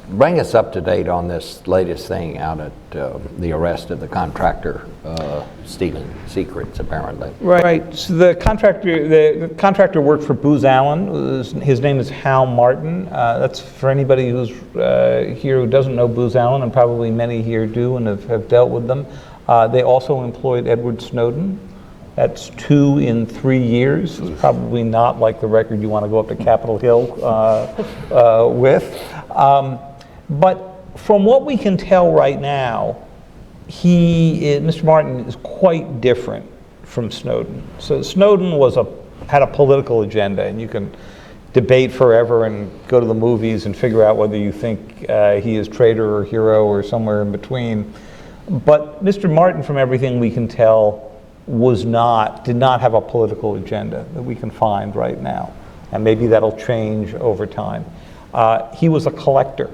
S2: Bring us up to date on this latest thing out at the arrest of the contractor stealing secrets, apparently.
S4: Right. So the contractor worked for Booz Allen. His name is Hal Martin. That's for anybody who's here who doesn't know Booz Allen, and probably many here do and have dealt with them. They also employed Edward Snowden. That's 2 in 3 years. It's probably not like the record you want to go up to Capitol Hill with. But from what we can tell right now, Mr. Martin is quite different from Snowden. So Snowden had a political agenda, and you can debate forever and go to the movies and figure out whether you think he is traitor or hero or somewhere in between. But Mr. Martin, from everything we can tell, did not have a political agenda that we can find right now. And maybe that'll change over time. He was a collector.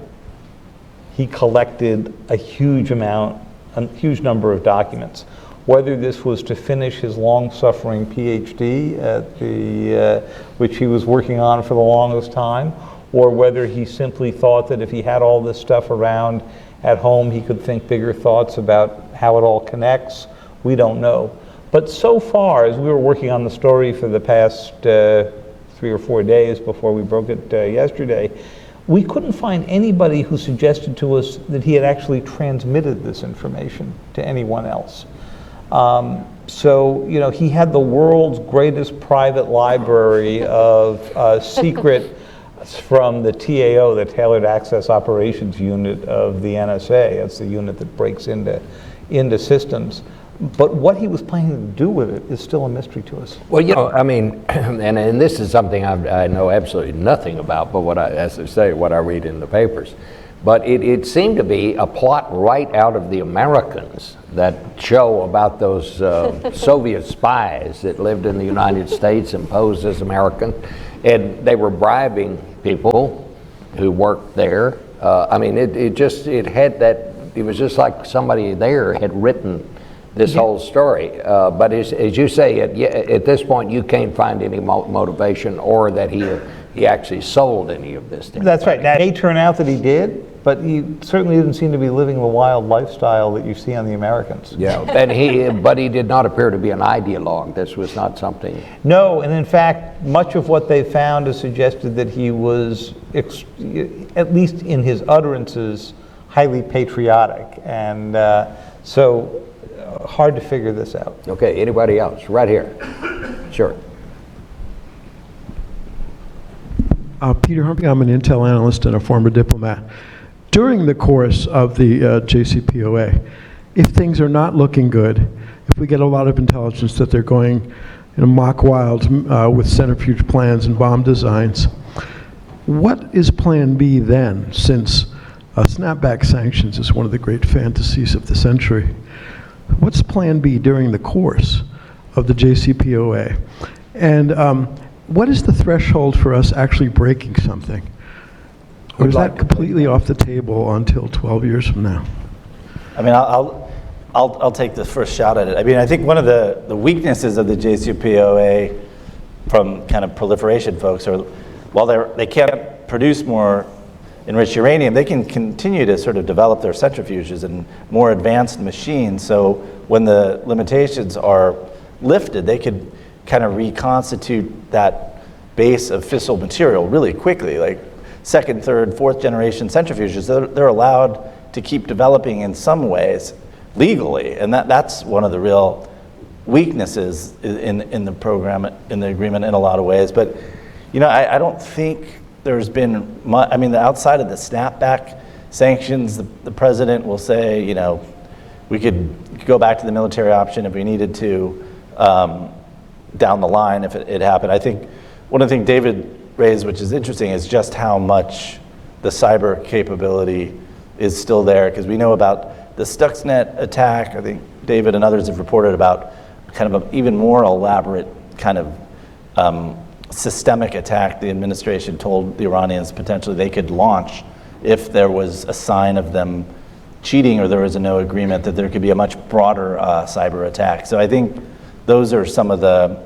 S4: He collected a huge number of documents. whether this was to finish his long-suffering PhD at which he was working on for the longest time, or whether he simply thought that if he had all this stuff around at home, he could think bigger thoughts about how it all connects. We don't know. But so far, as we were working on the story for the past 3 or 4 days before we broke it yesterday, we couldn't find anybody who suggested to us that he had actually transmitted this information to anyone else. So, you know, he had the world's greatest private library of secret from the TAO, the Tailored Access Operations Unit of the NSA. That's the unit that breaks into systems. But what he was planning to do with it is still a mystery to us.
S2: Well, you know, I mean, and this is something I know absolutely nothing about, but as I say, what I read in the papers. But it seemed to be a plot right out of the Americans, that show about those Soviet spies that lived in the United States and posed as American, and they were bribing people who worked there. I mean, it was just like somebody there had written this whole story. But as you say, at this point, you can't find any motivation or that he actually sold any of this to anybody.
S4: That's right. Now, it may turn out that he did, but he certainly didn't seem to be living the wild lifestyle that you see on the Americans.
S2: Yeah, but he did not appear to be an ideologue. This was not something.
S4: No, and in fact, much of what they found has suggested that he was, at least in his utterances, highly patriotic, and so hard to figure this out.
S2: Okay, anybody else? Right here. Sure.
S7: Peter Humphrey, I'm an intel analyst and a former diplomat. During the course of the JCPOA, if things are not looking good, if we get a lot of intelligence that they're going mock wild with centrifuge plans and bomb designs, what is plan B then, since snapback sanctions is one of the great fantasies of the century? What's plan B during the course of the JCPOA? And what is the threshold for us actually breaking something? Or is that completely off the table until 12 years from now?
S5: I mean, I'll take the first shot at it. I mean, I think one of the weaknesses of the JCPOA from kind of proliferation folks are, while they can't produce more enriched uranium, they can continue to sort of develop their centrifuges and more advanced machines. So when the limitations are lifted, they could kind of reconstitute that base of fissile material really quickly. Like second, third, fourth generation centrifuges, they're allowed to keep developing in some ways legally, and that's one of the real weaknesses in the program, in the agreement in a lot of ways. But you know, I don't think there's been much. I mean, outside of the snapback sanctions, the president will say, you know, we could go back to the military option if we needed to down the line if it happened. I think one of the things David raised, which is interesting, is just how much the cyber capability is still there, because we know about the Stuxnet attack. I think David and others have reported about kind of an even more elaborate kind of systemic attack the administration told the Iranians potentially they could launch if there was a sign of them cheating or there was a no agreement, that there could be a much broader cyber attack. So I think those are some of the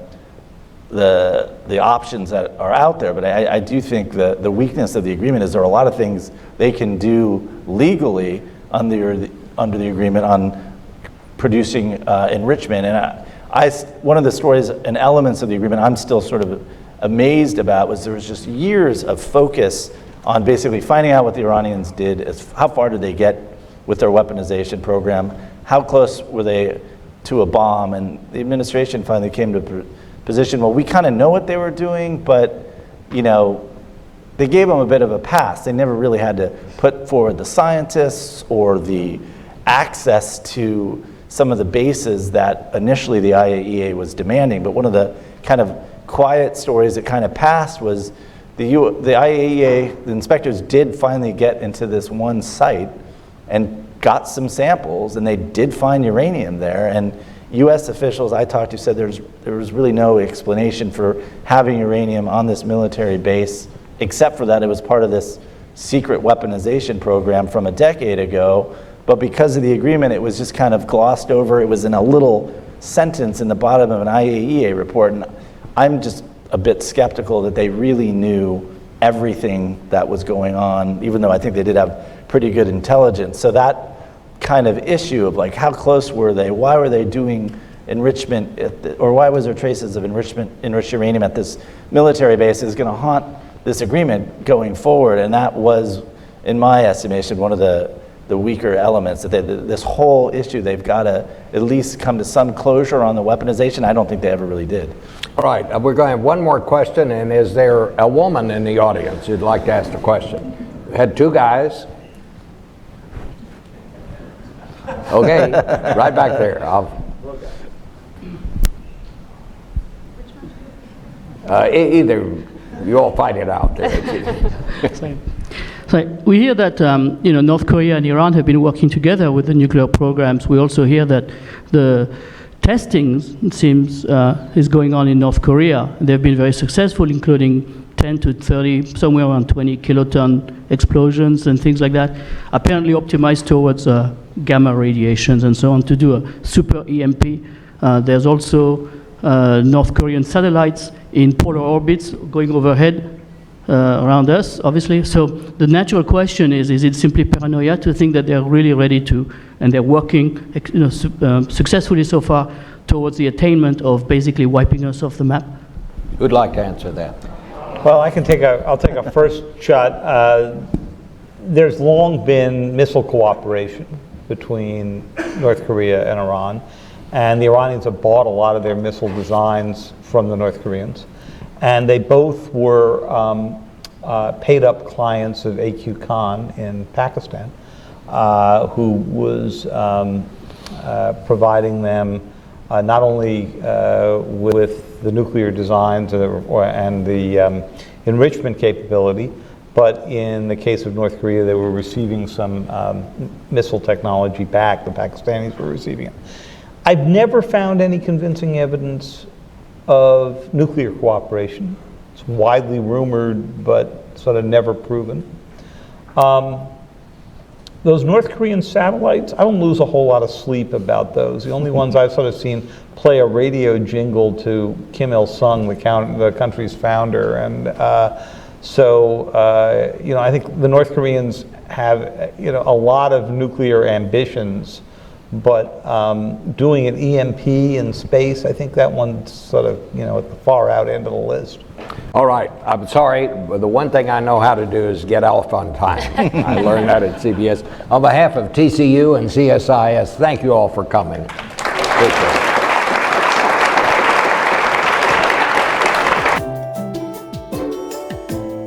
S5: options that are out there. But I do think the weakness of the agreement is there are a lot of things they can do legally under the agreement on producing enrichment. And one of the stories and elements of the agreement I'm still sort of amazed about was there was just years of focus on basically finding out what the Iranians did, how far did they get with their weaponization program, how close were they to a bomb, and the administration finally came to a position, well, we kind of know what they were doing, but you know, they gave them a bit of a pass. They never really had to put forward the scientists or the access to some of the bases that initially the IAEA was demanding. But one of the kind of quiet stories that kind of passed was the IAEA, the inspectors did finally get into this one site and got some samples, and they did find uranium there. And US officials I talked to said there was really no explanation for having uranium on this military base, except for that it was part of this secret weaponization program from a decade ago but because of the agreement, it was just kind of glossed over. It was in a little sentence in the bottom of an IAEA report, and I'm just a bit skeptical that they really knew everything that was going on, even though I think they did have pretty good intelligence. So that kind of issue of like, how close were they? Why were they doing enrichment, or why was there traces of enriched uranium at this military base is going to haunt this agreement going forward. And that was, in my estimation, one of the weaker elements, that this whole issue, they've got to at least come to some closure on the weaponization. I don't think they ever really did.
S2: All right, we're going to have one more question, and is there a woman in the audience who'd like to ask a question? We had two guys. Okay, right back there. Either you all fight it out there.
S8: So we hear that North Korea and Iran have been working together with the nuclear programs. We also hear that the testing, it seems, is going on in North Korea. They've been very successful, including 10 to 30, somewhere around 20 kiloton explosions and things like that, apparently optimized towards gamma radiations and so on to do a super EMP. There's also North Korean satellites in polar orbits going overhead around us, obviously. So the natural question is it simply paranoia to think that they're really ready to, and they're working successfully so far towards the attainment of basically wiping us off the map?
S2: Who'd like to answer that?
S4: Well, I'll take a first shot. There's long been missile cooperation between North Korea and Iran, and the Iranians have bought a lot of their missile designs from the North Koreans. And they both were paid up clients of A.Q. Khan in Pakistan, who was providing them not only with the nuclear designs and the enrichment capability, but in the case of North Korea, they were receiving some missile technology back. The Pakistanis were receiving it. I've never found any convincing evidence of nuclear cooperation. It's widely rumored, but sort of never proven. Those North Korean satellites, I don't lose a whole lot of sleep about those. The only ones I've sort of seen play a radio jingle to Kim Il-sung, the country's founder. And I think the North Koreans have, a lot of nuclear ambitions, but doing an EMP in space, I think that one's sort of, at the far out end of the list.
S2: All right, I'm sorry, but the one thing I know how to do is get off on time. I learned that at CBS. On behalf of TCU and CSIS, thank you all for coming. Appreciate it.